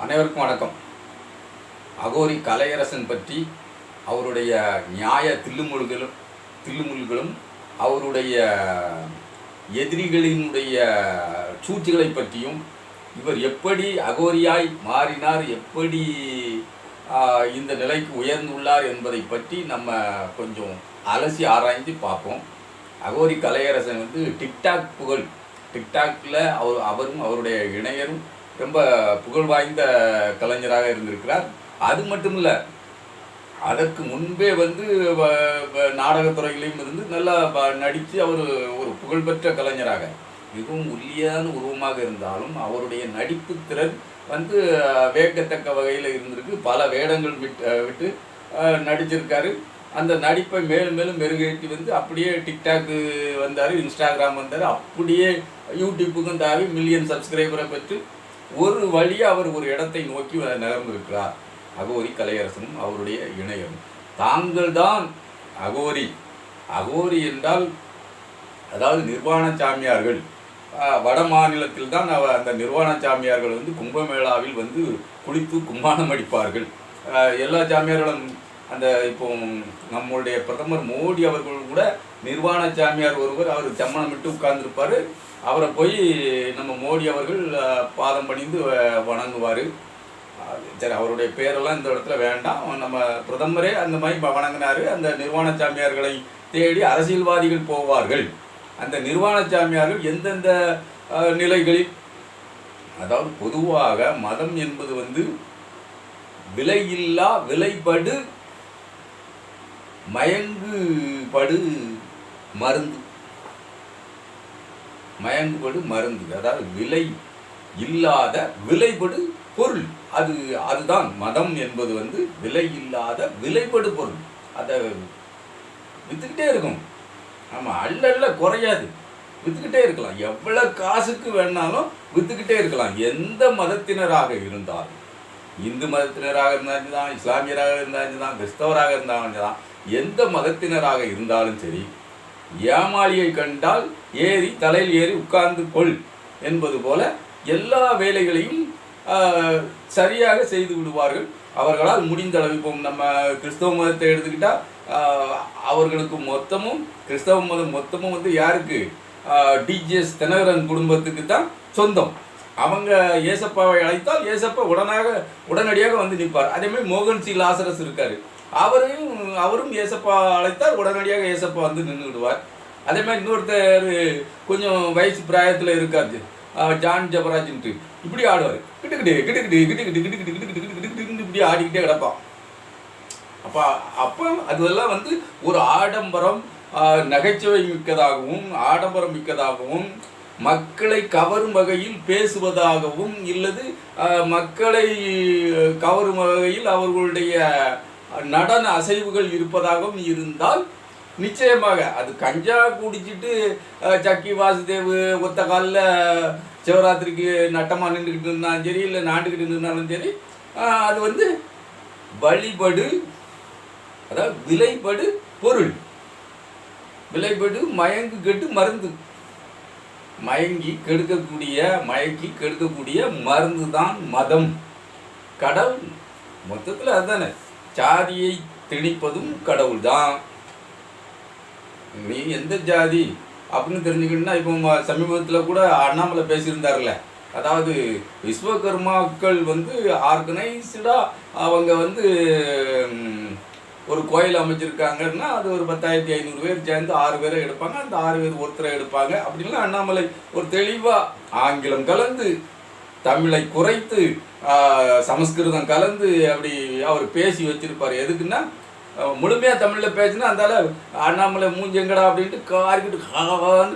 அனைவருக்கும் வணக்கம். அகோரி கலையரசன் பற்றி அவருடைய நியாய தில்லுமுல்களும் அவருடைய எதிரிகளினுடைய சூழ்ச்சிகளை பற்றியும், இவர் எப்படி அகோரியாய் மாறினார், எப்படி இந்த நிலைக்கு உயர்ந்துள்ளார் என்பதை பற்றி நம்ம கொஞ்சம் அலசி ஆராய்ந்து பார்ப்போம். அகோரி கலையரசன் டிக்டாக்ல அவரும் அவருடைய இணையரும் ரொம்ப புகழ் வாய்ந்த கலைஞராக இருந்திருக்கிறார். அது மட்டும் இல்லை, அதற்கு முன்பே நாடகத்துறையிலையும் இருந்து நல்லா நடித்து அவர் ஒரு புகழ்பெற்ற கலைஞராக, மிகவும் ஒல்லியான உருவமாக இருந்தாலும் அவருடைய நடிப்பு திறன் வேகத்தக்க வகையில் இருந்திருக்கு. பல வேடங்கள் விட்டு நடிச்சிருக்காரு. அந்த நடிப்பை மேலும் மேலும் மெருகேற்றி அப்படியே டிக்டாக்கு வந்தார், இன்ஸ்டாகிராம் வந்தார், அப்படியே யூடியூப்புக்கும் தாவி மில்லியன் சப்ஸ்கிரைபரை பெற்று ஒரு வழியாக அவர் ஒரு இடத்தை நோக்கி நகர்ந்திருக்கிறார். அகோரி கலையரசனும் அவருடைய இணையரும். தாங்கள்தான் அகோரி என்றால், அதாவது நிர்வாண சாமியார்கள். வட மாநிலத்தில் தான் அந்த நிர்வாண சாமியார்கள் கும்பமேளாவில் குளித்து கும்பானம் அடிப்பார்கள். எல்லா சாமியார்களும் இப்போ நம்மளுடைய பிரதமர் மோடி அவர்கள் கூட நிர்வாண சாமியார் ஒருவர், அவர் சம்மணமிட்டு உட்கார்ந்துருப்பார். அவரை போய் நம்ம மோடி அவர்கள் பாதம் பணிந்து வணங்குவார். சரி, அவருடைய பேரெல்லாம் இந்த இடத்துல வேண்டாம். நம்ம பிரதமரே அந்த மாதிரி வணங்கினார். அந்த நிர்வாண சாமியார்களை தேடி அரசியல்வாதிகள் போவார்கள். அந்த நிர்வாண சாமியார்கள் எந்தெந்த நிலைகளில், அதாவது பொதுவாக மதம் என்பது விலையில்லா விலைபடு மயங்குபடு மருந்து, அதாவது விலை இல்லாத விலைபடு பொருள். அதுதான் மதம் என்பது. விலை இல்லாத விலைபடு பொருள். அதை விற்றுக்கிட்டே இருக்கும். ஆமாம், அல்ல குறையாது, விற்றுக்கிட்டே இருக்கலாம். எவ்வளோ காசுக்கு வேணாலும் விற்றுக்கிட்டே இருக்கலாம். எந்த மதத்தினராக இருந்தாலும், இந்து மதத்தினராக இருந்தாலும் தான், இஸ்லாமியராக இருந்தாலும் தான், கிறிஸ்தவராக இருந்தாலும் தான், எந்த மதத்தினராக இருந்தாலும் சரி, ஏமாளியை கண்டால் தலையில் ஏறி உட்கார்ந்து கொள் என்பது போல எல்லா வேலைகளையும் சரியாக செய்து விடுவார்கள். அவர்களால் முடிந்த அளவு, இப்போ நம்ம கிறிஸ்தவ மதத்தை எடுத்துக்கிட்டால் அவர்களுக்கு கிறிஸ்தவ மதம் மொத்தமும் யாருக்கு? டிஜிஎஸ் தினகரன் குடும்பத்துக்கு தான் சொந்தம். அவங்க ஏசப்பாவை அழைத்தால் ஏசப்பா உடனடியாக நிற்பார். அதேமாதிரி மோகன் சி லாசரஸ் இருக்கார். அவரும் ஏசப்பா அழைத்தால் உடனடியாக ஏசப்பா நின்று விடுவார். அதே மாதிரி இன்னொருத்தர் கொஞ்சம் வயசு பிராயத்தில் இருக்காரு, ஜான் ஜபராஜ்ன்ட்டு, இப்படி ஆடுவார். இப்படி ஆடிக்கிட்டே கிடப்பான். அப்போ அதெல்லாம் ஒரு ஆடம்பரம், நகைச்சுவை மிக்கதாகவும் ஆடம்பரம் மிக்கதாகவும், மக்களை கவரும் வகையில் பேசுவதாகவும், இல்லது மக்களை கவரும் வகையில் அவர்களுடைய நடன அசைவுகள் இருப்பதாகவும் இருந்தால் நிச்சயமாக அது கஞ்சா குடிச்சிட்டு சக்கி வாசுதேவ் ஒத்த காலில் சிவராத்திரிக்கு நட்டமாக நின்றுக்கிட்டு இருந்தாலும் சரி, இல்லை நாண்டுக்கிட்டு இருந்தாலும் சரி, அது வழிபடு, அதாவது விலைபடு பொருள். விலைபடு மயங்கு கெட்டு மருந்து. மயக்கி கெடுக்கக்கூடிய மருந்து தான் மதம். கடவுள் மொத்தத்தில் அதுதானே. ஜாதியை திணிப்பதும் கடவுள் தான். நீ எந்த ஜாதி அப்படின்னு தெரிஞ்சுக்கிட்டா, இப்போ சமீபத்தில் கூட அண்ணாமலை பேசியிருந்தார்ல, அதாவது விஸ்வகர்மாக்கள் ஆர்கனைஸ்டாக அவங்க ஒரு கோயில் அமைச்சிருக்காங்கன்னா, அது ஒரு 10,500 பேர் சேர்ந்து 6 பேரை எடுப்பாங்க. அந்த 6 பேர் ஒருத்தரை எடுப்பாங்க அப்படின்லாம் அண்ணாமலை ஒரு தெளிவாக ஆங்கிலம் கலந்து, தமிழை குறைத்து, சமஸ்கிருதம் கலந்து அப்படி அவர் பேசி வச்சிருப்பார். எதுக்குன்னா, முழுமையாக தமிழில் பேசினா அந்தால அண்ணாமலை மூஞ்செங்கடா அப்படின்ட்டு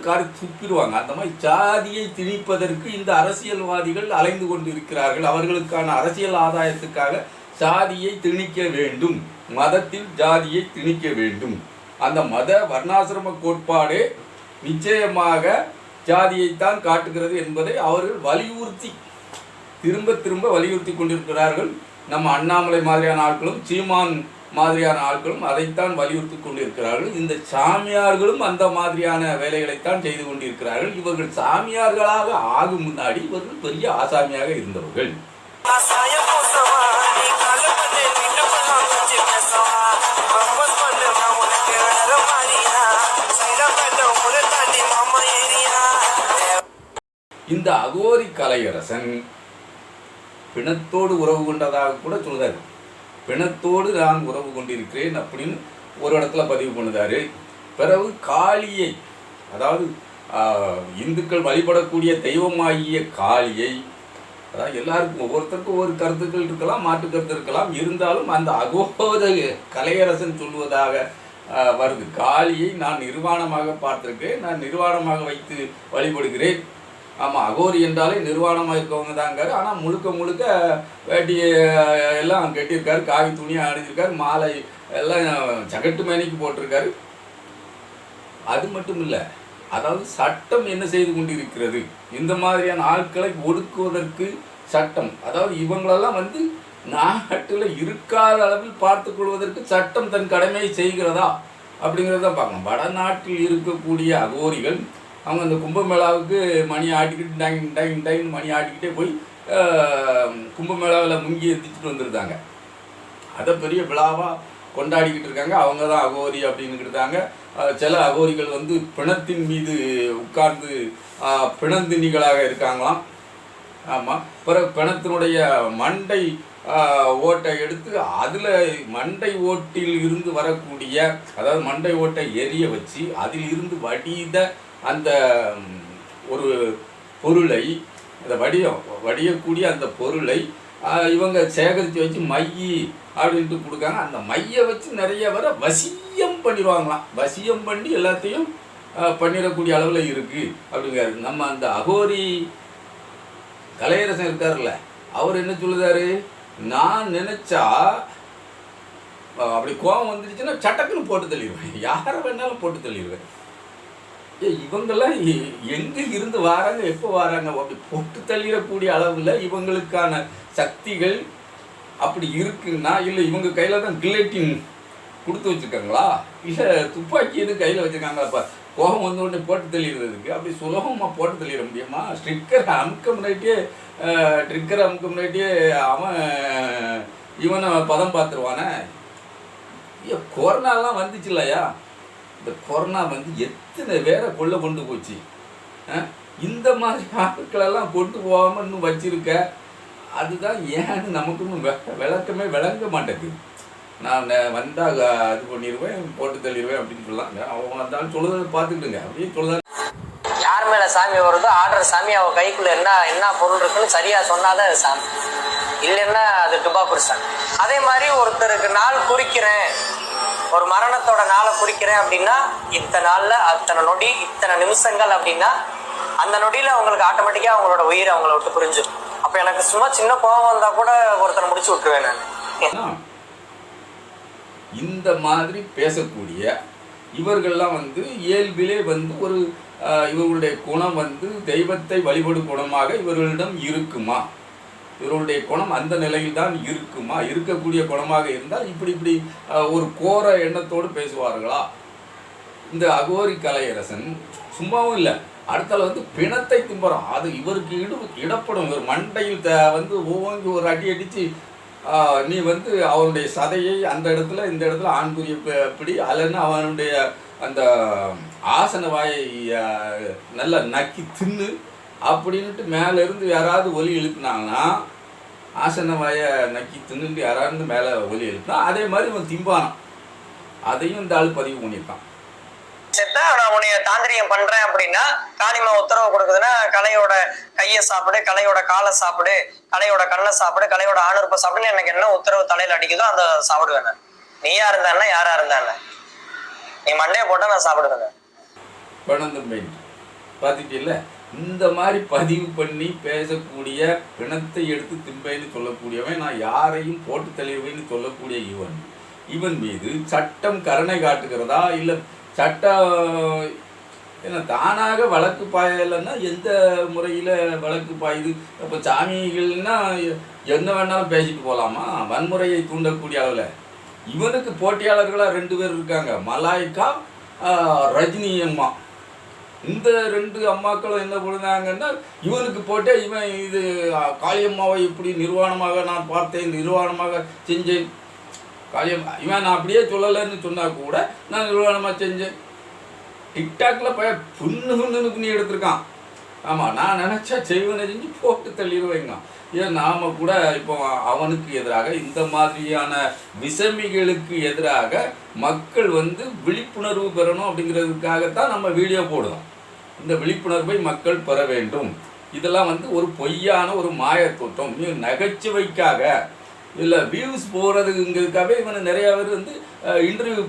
காரி துப்பிடுவாங்க. அந்த மாதிரி ஜாதியை திணிப்பதற்கு இந்த அரசியல்வாதிகள் அலைந்து கொண்டு இருக்கிறார்கள். அவர்களுக்கான அரசியல் ஆதாயத்துக்காக ஜாதியை திணிக்க வேண்டும், மதத்தில் ஜாதியை திணிக்க வேண்டும். அந்த மத வர்ணாசிரம கோட்பாடே நிச்சயமாக ஜாதியைத்தான் காட்டுகிறது என்பதை அவர்கள் திரும்ப வலியுறுத்தி கொண்டிருக்கிறார்கள். நம்ம அண்ணாமலை மாதிரியான ஆட்களும், சீமான் மாதிரியான ஆட்களும் அதைத்தான் வலியுறுத்தி கொண்டிருக்கிறார்கள். இந்த சாமியார்களும் அந்த மாதிரியான வேலைகளைத்தான் செய்து கொண்டிருக்கிறார்கள். இவர்கள் சாமியார்களாக ஆகும் முன்னாடி இவர்கள் பெரிய ஆசாமியாக இருந்தவர்கள். இந்த அகோரி கலையரசன் பிணத்தோடு உறவு கொண்டதாக கூட சொல்லுதாரு. பிணத்தோடு நான் உறவு கொண்டிருக்கிறேன் அப்படின்னு ஒரு இடத்துல பதிவு பண்ணுதாரு. பிறகு காளியை, அதாவது இந்துக்கள் வழிபடக்கூடிய தெய்வமாகிய காளியை, அதாவது எல்லாருக்கும் ஒவ்வொருத்தருக்கும் ஒவ்வொரு கருத்துக்கள் இருக்கலாம், மாற்று கருத்து இருக்கலாம், இருந்தாலும் அந்த அகோர கலையரசன் சொல்லுவதாக வருது. காளியை நான் நிர்வாணமாக பார்த்திருக்கேன், நான் நிர்வாணமாக வைத்து வழிபடுகிறேன். ஆமாம், அகோரி என்றாலே நிர்வாணமாக இருக்கவங்க தாங்காரு. ஆனால் முழுக்க முழுக்க வேட்டியை எல்லாம் கட்டியிருக்காரு, காவி துணியாக அணிஞ்சிருக்காரு, மாலை எல்லாம் ஜகட்டு மேனிக்கு போட்டிருக்காரு. அது மட்டும் இல்லை, அதாவது சட்டம் என்ன செய்து கொண்டிருக்கிறது, இந்த மாதிரியான ஆட்களை ஒடுக்குவதற்கு சட்டம், அதாவது இவங்களெல்லாம் நாட்டில் இருக்காத அளவில் பார்த்து கொள்வதற்கு சட்டம் தன் கடமையை செய்கிறதா அப்படிங்கிறத பார்க்கணும். வடநாட்டில் இருக்கக்கூடிய அகோரிகள் அவங்க அந்த கும்பமேளாவுக்கு மணி ஆட்டிக்கிட்டு டைங் டைங் டைங் மணி ஆட்டிக்கிட்டே போய் கும்பமேளாவில் முங்கி எத்திச்சுட்டு வந்துருந்தாங்க. அதை பெரிய விழாவாக கொண்டாடிக்கிட்டு இருக்காங்க. அவங்க தான் அகோரி அப்படின்னுக்கிட்டாங்க. சில அகோரிகள் பிணத்தின் மீது உட்கார்ந்து பிணந்தினிகளாக இருக்காங்களாம். ஆமாம், பிறகு பிணத்தினுடைய மண்டை ஓட்டை எடுத்து அதில் மண்டை ஓட்டில் இருந்து வரக்கூடிய, அதாவது மண்டை ஓட்டை எரிய வச்சு அதில் இருந்து வடித அந்த ஒரு பொருளை, அந்த வடியக்கூடிய அந்த பொருளை இவங்க சேகரித்து வச்சு மையி அப்படின்ட்டு கொடுக்காங்க. அந்த மையை வச்சு நிறைய வர வசியம் பண்ணிடுவாங்களாம். வசியம் பண்ணி எல்லாத்தையும் பண்ணிடக்கூடிய அளவில் இருக்குது அப்படிங்கிறாரு. நம்ம அந்த அகோரி கலையரசன் இருக்கார்ல, அவர் என்ன சொல்லுதாரு, நான் நினச்சா அப்படி கோபம் வந்துடுச்சுன்னா சட்டக்குன்னு போட்டு தள்ளிடுவேன், யாரை வேணாலும் போட்டு தள்ளிடுவேன். இவங்கெல்லாம் எங்கே இருந்து வராங்க, எப்போ வராங்க, அப்படி போட்டு தள்ளிடக்கூடிய அளவில் இவங்களுக்கான சக்திகள் அப்படி இருக்குன்னா, இல்லை இவங்க கையில் தான் கில்லட்டின் கொடுத்து வச்சுருக்காங்களா, இல்லை துப்பாக்கி எது கையில் வச்சுருக்காங்களாப்பா, கோபம் வந்த உடனே போட்டு தள்ளிடுறதுக்கு அப்படி சுலபமாக போட்டு தள்ளிட முடியுமா? ட்ரிக்கரை அமுக்க முன்னாடியே அவன் இவனை பதம் பார்த்துருவானே. கொரோனாலாம் வந்துச்சு இல்லையா, இந்த கொரோனா எத்தனை பேரை கொண்டு போச்சு. இந்த மாதிரி ஆட்களெல்லாம் கொண்டு போகாமல் இன்னும் வச்சிருக்க, அதுதான் ஏன்னு நமக்கு இன்னும் விளக்கமே விளங்க மாட்டேங்குது. நான் வந்தால் இது பண்ணிடுவேன், போட்டு தள்ளிடுவேன் அப்படின்னு சொல்லலாம். அவங்க வந்தாலும் சொல்லுறதை பார்த்துக்கிட்டுங்க, அப்படியே சொல்லுதான். யார் மேலே சாமி வருதோ ஆடுற சாமி அவ கைக்குள்ள என்ன பொருள் இருக்குன்னு சரியாக சொன்னாதான் அது சாமி, இல்லைன்னா அது டுபாக்கூர் சாமி. அதே மாதிரி ஒருத்தருக்கு நாள் குறிக்கிறேன், ஒரு மரணத்தோட நாளை குறிக்கிறேன் அப்படின்னா இத்தனை நாளில் அத்தனை நொடி இத்தனை நிமிஷங்கள் அப்படின்னா அந்த நொடியில் அவங்களுக்கு ஆட்டோமேட்டிக்காக அவங்களோட உயிர் அவங்கள விட்டு புரிஞ்சிடும். அப்போ எனக்கு சும்மா சின்ன கோபம் வந்தால் கூட ஒருத்தனை முடிச்சு விட்டுருவேன் நான். இந்த மாதிரி பேசக்கூடிய இவர்கள்லாம் இயல்பிலே ஒரு இவர்களுடைய குணம் தெய்வத்தை வழிபடும் குணமாக இவர்களிடம் இருக்குமா, இவர்களுடைய குணம் அந்த நிலையில் தான் இருக்குமா, இருக்கக்கூடிய குணமாக இருந்தால் இப்படி ஒரு கோர எண்ணத்தோடு பேசுவார்களா? இந்த அகோரி கலையரசன் சும்மாவும் இல்லை, அடுத்தால பிணத்தை திம்பறான். அது இவருக்கு இடப்படும். இவர் மண்டையில் ஒவ்வொன்று ஒரு அடி அடித்து நீ அவனுடைய சதையை அந்த இடத்துல இந்த இடத்துல ஆண்குரிய பிடி, அல்லன்னா அவனுடைய அந்த ஆசன வாயை நல்லா நக்கி தின்னு அப்படின்ட்டு மேலேருந்து யாராவது ஒலி எழுப்பினாங்கன்னா, ஆசன வாயை நக்கி தின்னுட்டு யாராவது மேலே ஒலி எழுப்பினா அதே மாதிரி இவன் திம்பானான். அதையும் இந்த ஆள் பதிவு பண்ணியிருக்கான். நான் உன்னைய தாந்திரியம் பண்றேன் அப்படின்னா காளிமா உத்தரவு கொடுக்குதுன்னா கலையோட கையை சாப்பிடு, கலையோட காலை சாப்பிடு, கலையோட கண்ணை சாப்பிடு, கலையோட ஆணுறுப்பை சாப்பிடுன்னு எனக்கு என்ன உத்தரவு தலையில அடிக்குதோ அந்த சாப்பிடுவேன். நீயா இருந்தா யாரா இருந்தா நீ மண்டையை போட்டா நான் சாப்பிடுவேன். பார்த்துட்டு இந்த மாதிரி பதிவு பண்ணி பேசக்கூடிய, பிணத்தை எடுத்து திம்பைன்னு சொல்லக்கூடியவன், நான் யாரையும் போட்டு தள்ளிடுவேன்னு சொல்லக்கூடிய இவன் மீது சட்டம் கருணை காட்டுகிறதா, இல்லை சட்டம் ஏன்னா தானாக வழக்கு பாயலைன்னா எந்த முறையில் வழக்கு பாயுது? இப்போ சாமிகள்னா என்ன வேணாலும் பேசிட்டு போகலாமா? வன்முறையை தூண்டக்கூடிய அளவில் இவனுக்கு போட்டியாளர்களாக 2 பேர் இருக்காங்க, மலாய்க்கா, ரஜினி அம்மா. இந்த 2 அம்மாக்களும் என்ன பண்ணுனாங்கன்னா, இவனுக்கு போட்டே இவன் இது காளியம்மாவை இப்படி நிர்வாணமாக நான் பார்த்தேன், நிர்வாணமாக செஞ்சேன். காளியம்மா இவன் நான் அப்படியே சொல்லலைன்னு சொன்னா கூட நான் நிர்வாணமாக செஞ்சேன். டிக்டாக்ல புண்ணுன்னு பண்ணி எடுத்திருக்கான். ஆமாம், நான் நினச்சா செய்வனை செஞ்சு போட்டு தள்ளிடுவேங்க. ஏன் நாம் கூட இப்போ அவனுக்கு எதிராக இந்த மாதிரியான விசமிகளுக்கு எதிராக மக்கள் வந்து விழிப்புணர்வு பெறணும் அப்படிங்கிறதுக்காகத்தான் நம்ம வீடியோ போடுறோம். இந்த விழிப்புணர்வை மக்கள் பெற வேண்டும். இதெல்லாம் வந்து ஒரு பொய்யான ஒரு மாயத்தோட்டம், நகைச்சுவைக்காக இல்லை வியூஸ் போகிறதுங்கிறதுக்காகவே இவனை நிறையா பேர் வந்து இன்டர்வியூ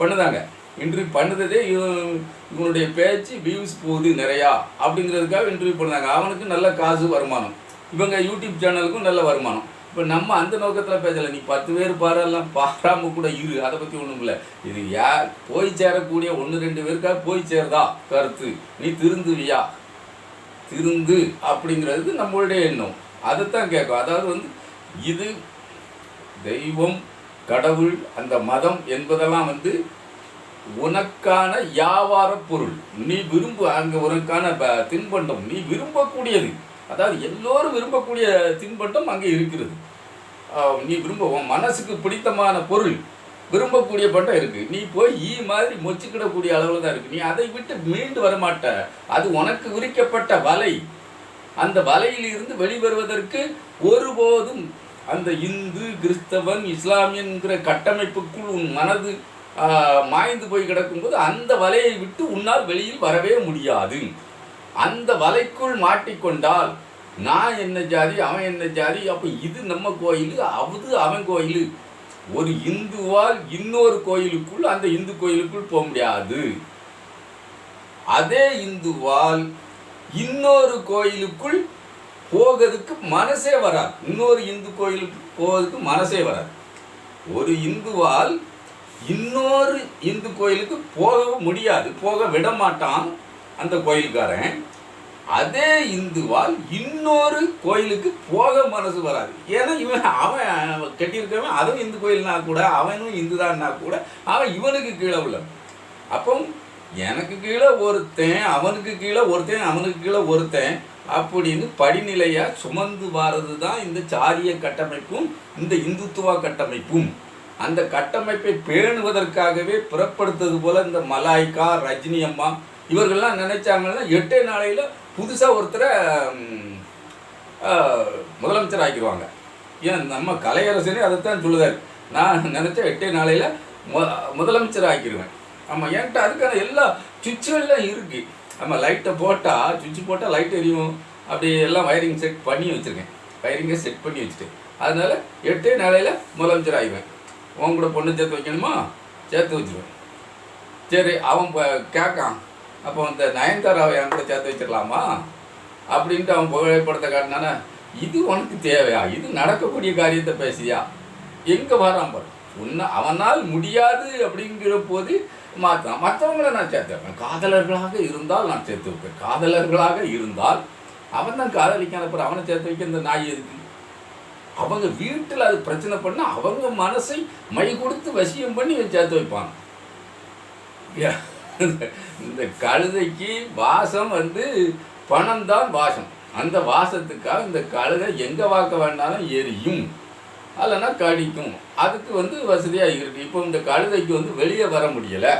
பண்ணுதாங்க. இன்டர்வியூ பண்ணுறதே இவனுடைய பேச்சு வியூஸ் போகுது நிறையா அப்படிங்கிறதுக்காக இன்டர்வியூ பண்ணுறாங்க. அவனுக்கு நல்ல காசு வருமானம், இவங்க யூடியூப் சேனலுக்கும் நல்ல வருமானம். இப்போ நம்ம அந்த நோக்கத்தில் பேசலை. நீ 10 பேர் பாரெல்லாம் பாராமல் கூட இரு, அதை பற்றி ஒன்றும் இல்லை. இது யார் போய் சேரக்கூடிய 1-2 பேருக்காக போய் சேருதா கருத்து, நீ திருந்துவியா, திருந்து அப்படிங்கிறது நம்மளுடைய எண்ணம். அதைத்தான் கேட்கும். அதாவது வந்து இது தெய்வம், கடவுள், அந்த மதம் என்பதெல்லாம் வந்து உனக்கான வியாபார பொருள். நீ அங்கே உனக்கான தின்பண்டம் நீ விரும்பக்கூடியது. அதாவது எல்லோரும் விரும்பக்கூடிய தின்பண்டம் அங்கே இருக்கிறது. நீ உன் மனசுக்கு பிடித்தமான பொருள், விரும்பக்கூடிய பண்டம் இருக்குது. நீ போய் மாதிரி மொச்சிக்கிடக்கூடிய அளவில் தான் இருக்குது. நீ அதை விட்டு மீண்டு வரமாட்ட. அது உனக்கு விரிக்கப்பட்ட வலை. அந்த வலையிலிருந்து வெளிவருவதற்கு ஒருபோதும் அந்த இந்து, கிறிஸ்தவன், இஸ்லாமியன்கிற கட்டமைப்புக்குள் உன் மனது மாய்ந்து போய் கிடக்கும்போது அந்த வலையை விட்டு உன்னால் வெளியில் வரவே முடியாது. அந்த வலைக்குள் மாட்டிக்கொண்டால் நான் என்ன ஜாதி, அவன் என்ன ஜாதி, அப்போ இது நம்ம கோயில், அது அவன் கோயில். ஒரு இந்துவால் இன்னொரு கோயிலுக்குள், அந்த இந்து கோயிலுக்குள் போக முடியாது. அதே இந்துவால் இன்னொரு கோயிலுக்குள் போகிறதுக்கு மனசே வராது. இன்னொரு இந்து கோயிலுக்கு போகிறதுக்கு மனசே வராது. ஒரு இந்துவால் இன்னொரு இந்து கோயிலுக்கு போகவும் முடியாது, போக விட மாட்டான் அந்த கோயிலுக்காரன். அதே இந்துவால் இன்னொரு கோயிலுக்கு போக மனசு வராது. ஏன்னா அவன் கட்டியிருக்கவன் அதுவும் இந்து கோயில்னா கூட, அவனும் இந்து தான்னா கூட அவன் இவனுக்கு கீழே உள்ள. அப்போ எனக்கு கீழே ஒருத்தன், அவனுக்கு கீழே ஒருத்தன், அவனுக்கு கீழே ஒருத்தன் அப்படின்னு படிநிலையாக சுமந்து வாரது தான் இந்த சாரிய கட்டமைப்பும் இந்த இந்துத்துவ கட்டமைப்பும். அந்த கட்டமைப்பை பேணுவதற்காகவே புறப்படுத்தது போல் இந்த மலாய்க்கா, ரஜினி அம்மா இவர்கள்லாம் நினைச்சாங்கன்னா 8 நாளையில் புதுசாக ஒருத்தரை முதலமைச்சர் ஆக்கிடுவாங்க. ஏன் நம்ம கலையரசனே அதைத்தான் சொல்லுதார். நான் நினச்சா 8 நாளையில் முதலமைச்சர் ஆக்கிடுவேன். ஆமாம், என்கிட்ட அதுக்கான எல்லா சுவிட்சுகள்லாம் இருக்குது. நம்ம லைட்டை போட்டால், சுவிட்சு போட்டால் லைட் எரியும். அப்படி எல்லாம் வயரிங் செட் பண்ணி வச்சுருக்கேன். வயரிங்கை செட் பண்ணி வச்சுட்டேன். அதனால் 8 நாளையில் முதலமைச்சர் ஆகிடுவேன். உன் கூட பொண்ணு சேர்த்து வைக்கணுமா, சேர்த்து வச்சுருவேன். சரி, அவன் கேட்கான், அப்போ அந்த நயன்தாராவை என் கூட சேர்த்து வச்சிடலாமா அப்படின்ட்டு அவன் புகைப்படத்தை காட்டினானா, இது உனக்கு தேவையா, இது நடக்கக்கூடிய காரியத்தை பேசியா, எங்கே வரான் பாரு. அவனால் முடியாது அப்படிங்கிற போது மாற்றான். மற்றவங்களை நான் சேர்த்து வைப்பேன். காதலர்களாக இருந்தால் நான் சேர்த்து வைப்பேன். காதலர்களாக இருந்தால் அவன் தான் காதலிக்கான பிறகு அவனை சேர்த்து வைக்க இந்த நாய் எதுக்கு? அவங்க வீட்டில் அது பிரச்சனை பண்ணால் அவங்க மனசை மை கொடுத்து வசியம் பண்ணி சேர்த்து வைப்பாங்க. இந்த கழுதைக்கு வாசம் வந்து பணம் தான் வாசம். அந்த வாசத்துக்காக இந்த கழுதை எங்கே வாக்க வேண்டாலும் எரியும், இல்லைன்னா கடிக்கும். அதுக்கு வந்து வசதியாக இருக்குது. இப்போ இந்த கழுதைக்கு வந்து வெளியே வர முடியலை.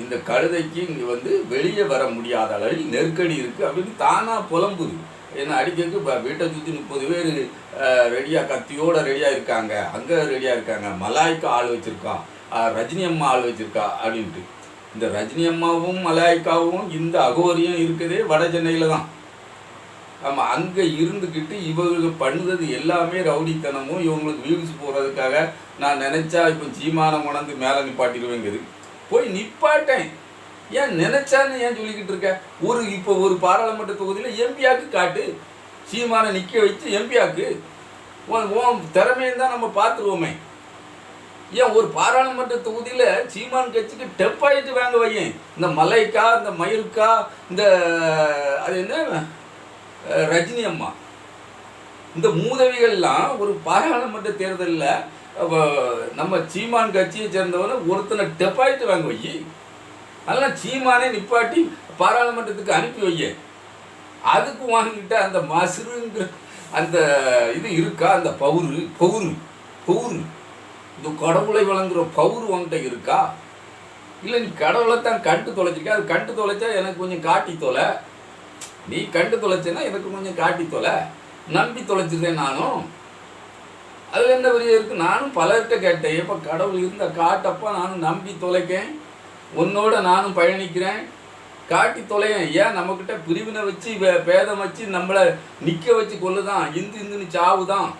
இந்த கழுதைக்கு இங்கே வந்து வெளியே வர முடியாத அளவில் நெருக்கடி இருக்குது அப்படின்னு தானாக புலம்புது. ஏன்னா அடிக்கிறதுக்கு இப்போ வீட்டை சுற்றி 30 பேர் ரெடியாக கத்தியோடு ரெடியாக இருக்காங்க, அங்கே ரெடியாக இருக்காங்க. மலாய்க்கா ஆள் வச்சுருக்கான், ரஜினி அம்மா ஆள் வச்சுருக்கா அப்படின்ட்டு. இந்த ரஜினி அம்மாவும் மலாய்க்காவும் இந்த அகோரியும் இருக்குதே வட சென்னையில் தான். ஆமாம், அங்கே இருந்துக்கிட்டு இவங்க பண்ணுறது எல்லாமே ரவுடித்தனமும் இவங்களுக்கு வியூஸ் போகிறதுக்காக. நான் நினச்சா இப்போ சீமானம் கொண்டாந்து மேலே நிப்பாட்டிடுவேங்குது. போய் நிப்பாட்டேன். ஏன் நினச்சான்னு ஏன் சொல்லிக்கிட்டு இருக்க? இப்போ ஒரு பாராளுமன்ற தொகுதியில் எம்பியாக்கு காட்டு, சீமானை நிற்க வச்சு எம்பியாக்கு உன் திறமையை தான் நம்ம பார்த்துருவோமே. ஏன் ஒரு பாராளுமன்ற தொகுதியில் சீமான் கட்சிக்கு டெப்பாயிட்டு வாங்க வையேன். இந்த மலைக்கா, இந்த மயிலுக்கா, இந்த அது என்ன ரஜினி அம்மா, இந்த மூதவிகள்லாம் ஒரு பாராளுமன்ற தேர்தலில் நம்ம சீமான் கட்சியை சேர்ந்தவரை ஒருத்தனை டெப்பாயிட்டு வாங்க வை. அதெல்லாம் சீமானே நிப்பாட்டி பாராளுமன்றத்துக்கு அனுப்பி வைய. அதுக்கு வாங்கிட்ட அந்த மசுருங்கிற அந்த இது இருக்கா? அந்த பவுரு இந்த கடவுளை வழங்குற பவுரு உன்கிட்ட இருக்கா? இல்லை நீ கடவுளை தான் கண்டு தொலைச்சிக்க. அது கண்டு தொலைச்சா எனக்கு கொஞ்சம் காட்டி தொலை. நீ கண்டு தொலைச்சேன்னா எனக்கு கொஞ்சம் காட்டி தொலை. நம்பி தொலைச்சிருந்தேன் நானும். அதில் என்ன பெரிய இருக்குது? நானும் பலர்கிட்ட கேட்டேன், எப்போ கடவுள் இருந்த காட்டப்பா நானும் நம்பி தொலைக்கேன், உன்னோட நானும் பயணிக்கிறேன், காட்டி தொலையேன். ஏன் நம்மக்கிட்ட பிரிவினை வச்சு பேதம் வச்சு நம்மளை நிற்க வச்சு கொள்ளுதான், இந்துன்னு சாவுதான்.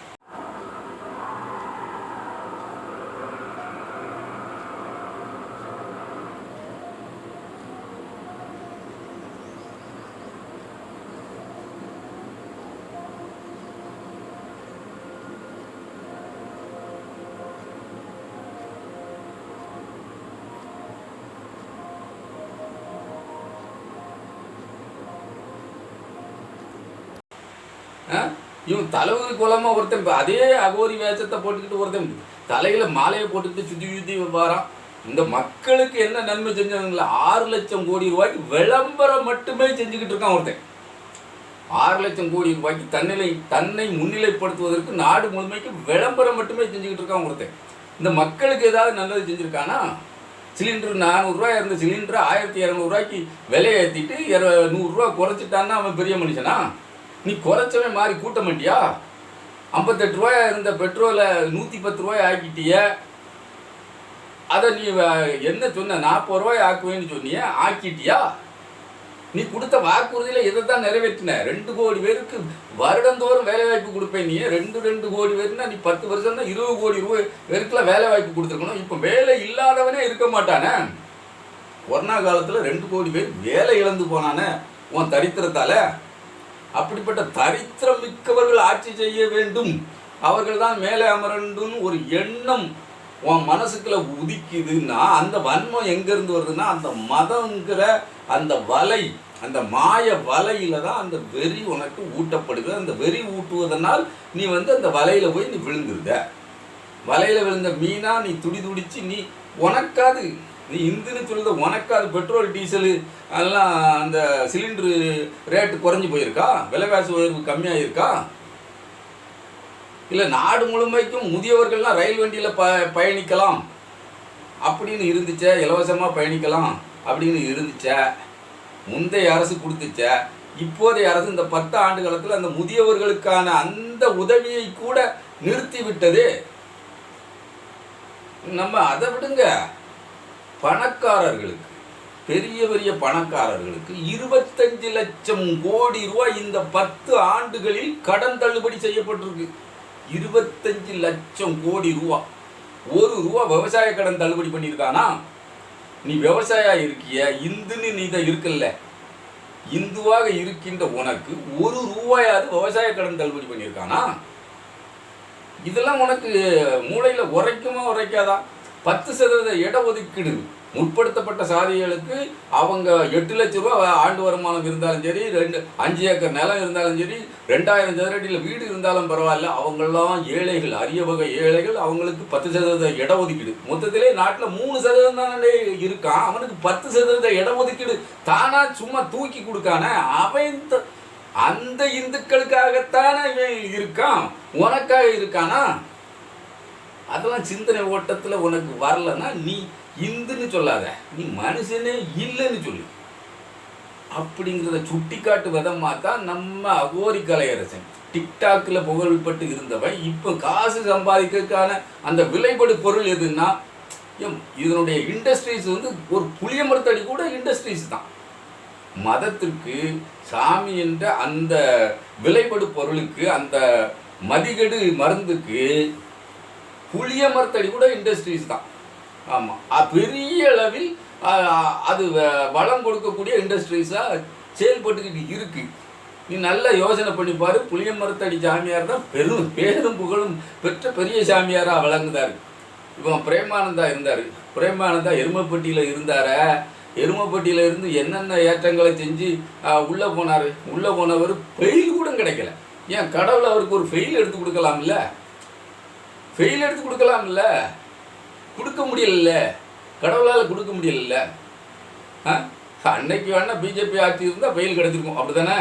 இவன் தலைவர் குலமாக ஒருத்தன் அதே அகோரி வேஷத்தை போட்டுக்கிட்டு ஒருத்தன் தலையில் மாலையை போட்டுக்கிட்டு சுற்றி வரான். இந்த மக்களுக்கு என்ன நன்மை செஞ்சாங்களா? 6 லட்சம் கோடி ரூபாய்க்கு விளம்பரம் மட்டுமே செஞ்சுக்கிட்டு இருக்கான் ஒருத்தன். 6 லட்சம் கோடி ரூபாய்க்கு தன்னை முன்னிலைப்படுத்துவதற்கு நாடு முழுமைக்கு விளம்பரம் மட்டுமே செஞ்சுக்கிட்டு இருக்கான் ஒருத்தன். இந்த மக்களுக்கு ஏதாவது நல்லது செஞ்சுருக்கானா? சிலிண்டர் 400 ரூபாய் இருந்த சிலிண்டரை 1200 ரூபாய்க்கு விலையை ஏற்றிட்டு 100 ரூபா குறைச்சிட்டான்னா அவன் பெரிய மனுஷனா? நீ குறைச்சவே மாறி கூட்ட மாட்டியா? 58 ரூபாயா இருந்த பெட்ரோலை 110 ரூபாய் ஆக்கிட்டிய. அதை நீ என்ன சொன்ன? 40 ரூபாய் ஆக்குவேன்னு சொன்னிய, ஆக்கிட்டியா? நீ கொடுத்த வாக்குறுதியில் இதை தான் நிறைவேற்றின. 2 கோடி பேருக்கு வருடந்தோறும் வேலை வாய்ப்பு கொடுப்பேன். நீ 2 கோடி பேருன்னா நீ 10 வருஷம் தான் 20 கோடி ரூபாய் பேருக்குலாம் வேலை வாய்ப்பு கொடுத்துருக்கணும். இப்போ வேலை இல்லாதவனே இருக்க மாட்டானே. கொரோனா காலத்தில் 2 கோடி பேர் வேலை இழந்து போனானே உன் தரித்திரத்தால். அப்படிப்பட்ட தரித்திரம் மிக்கவர்கள் ஆட்சி செய்ய வேண்டும், அவர்கள் தான் மேலே அமரண்டுன்னு ஒரு எண்ணம் உன் மனசுக்குள்ள உதிக்குதுன்னா அந்த வன்மம் எங்கேருந்து வருதுன்னா அந்த மதங்கிற அந்த வலை, அந்த மாய வலையில தான் அந்த வெறி உனக்கு ஊட்டப்படுது. அந்த வெறி ஊட்டுவதனால் நீ அந்த வலையில் போய் நீ விழுந்துருத. வலையில் விழுந்த மீனா நீ துடிச்சு நீ உனக்காது, நீ இந்துன்னு சொல்லுத உனக்காது பெட்ரோல் டீசலு அதெல்லாம் அந்த சிலிண்டரு ரேட்டு குறைஞ்சி போயிருக்கா? விலைவாசி உயர்வு கம்மியாயிருக்கா? இல்லை நாடு முழுமைக்கும் முதியவர்கள்லாம் ரயில் வண்டியில் பயணிக்கலாம் அப்படின்னு இருந்துச்சே, இலவசமாக பயணிக்கலாம் அப்படின்னு இருந்துச்சே, முந்தைய அரசு கொடுத்துச்ச. இப்போதைய அரசு இந்த 10 ஆண்டு காலத்தில் அந்த முதியவர்களுக்கான அந்த உதவியை கூட நிறுத்தி விட்டது. நம்ம அதை விடுங்க, பணக்காரர்களுக்கு, பெரிய பணக்காரர்களுக்கு 25 லட்சம் கோடி ரூபாய் இந்த 10 ஆண்டுகளில் கடன் தள்ளுபடி செய்யப்பட்டிருக்கு. 25 லட்சம் கோடி ரூபா. 1 ரூபா விவசாய கடன் தள்ளுபடி பண்ணியிருக்கானா? நீ விவசாயா இருக்கிய, இந்துன்னு நீ தான் இருக்கல்ல, இந்துவாக இருக்கின்ற உனக்கு 1 ரூபாயாவது விவசாய கடன் தள்ளுபடி பண்ணியிருக்கானா? இதெல்லாம் உனக்கு மூளையில் உரைக்குமா உரைக்காதா? 10% இடஒதுக்கீடு முற்படுத்தப்பட்ட சாதிகளுக்கு அவங்க 8 லட்சம் ரூபா ஆண்டு வருமானம் இருந்தாலும் சரி, 5 ஏக்கர் நிலம் இருந்தாலும் சரி, 2000 சதுரடியில் வீடு இருந்தாலும் பரவாயில்ல, அவங்கெல்லாம் ஏழைகள், அரிய வகை ஏழைகள். அவங்களுக்கு 10% இடஒதுக்கீடு. மொத்தத்திலே நாட்டில் 3% தானே இருக்கான். அவனுக்கு 10% இடஒதுக்கீடு தானா சும்மா தூக்கி கொடுக்கான. அவன் அந்த இந்துக்களுக்காகத்தானே இவன் இருக்கான், உனக்காக இருக்கானா? அதெல்லாம் சிந்தனை ஓட்டத்தில் உனக்கு வரலன்னா நீ இந்துன்னு சொல்லாத, நீ மனுஷனே இல்லைன்னு சொல்லு. அப்படிங்கிறத சுட்டி காட்டு விதமாக தான் நம்ம அகோரி கலையரசன் டிக்டாக்கில் புகழ்பட்டு இருந்தவன் இப்போ காசு சம்பாதிக்கிறதுக்கான அந்த விலைப்படு பொருள் எதுன்னா, இதனுடைய இண்டஸ்ட்ரீஸ் ஒரு புளிய மரத்தடி கூட இண்டஸ்ட்ரீஸ் தான். மதத்திற்கு, சாமி என்ற அந்த விலைப்படு பொருளுக்கு, அந்த மதிகெடு மருந்துக்கு புளிய மரத்தடி கூட இண்டஸ்ட்ரீஸ் தான். ஆமாம், பெரிய அளவில் அது வளம் கொடுக்கக்கூடிய இண்டஸ்ட்ரீஸாக செயல்பட்டுக்கிட்டு இருக்கு. நீ நல்லா யோசனை பண்ணிப்பாரு. புளிய மரத்தடி சாமியார் தான் பேரும் புகழும் பெற்ற பெரிய சாமியாராக விளங்குதார். இவன் பிரேமானந்தா இருந்தார். பிரேமானந்தா எருமப்பட்டியில் இருந்தார. எருமப்பட்டியில் இருந்து என்னென்ன ஏற்றங்களை செஞ்சு உள்ளே போனார். உள்ளே போனவர் ஃபெயில் கூட கிடைக்கல. ஏன் கடவுள் அவருக்கு ஒரு ஃபெயில் எடுத்து கொடுக்கலாம்ல? ஃபெயில் எடுத்து கொடுக்கலாம்ல? கொடுக்க முடியல, கடவுளால் கொடுக்க முடியல. அன்னைக்கு வேணா பிஜேபி ஆட்சி இருந்தால் பெயில் கிடைச்சிருக்கும், அப்படி தானே?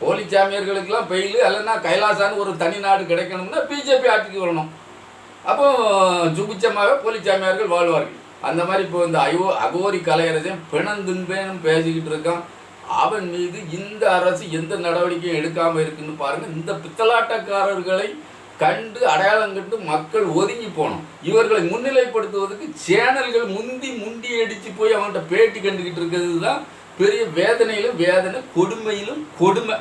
போலி சாமியார்களுக்கெல்லாம் பெயில், இல்லைன்னா கைலாசான்னு ஒரு தனி நாடு கிடைக்கணும்னா பிஜேபி ஆட்சிக்கு வரணும். அப்போ சுபிச்சமாகவே போலி சாமியார்கள் வாழ்வார்கள். அந்த மாதிரி இப்போ இந்த அகோரி கலையரசன் பிணந்துன்பேன்னு பேசிக்கிட்டு இருக்கான். அவன் மீது இந்த அரசு எந்த நடவடிக்கையும் எடுக்காமல் இருக்குன்னு பாருங்கள். இந்த பித்தலாட்டக்காரர்களை கண்டு அடையாளம் கண்டு மக்கள் ஒதுங்கி போனோம். இவர்களை முன்னிலைப்படுத்துவதற்கு சேனல்கள் முண்டி அடித்து போய் அவன்கிட்ட பேட்டி கண்டுக்கிட்டு இருக்கிறது தான் பெரிய வேதனையிலும் வேதனை, கொடுமையிலும் கொடுமை.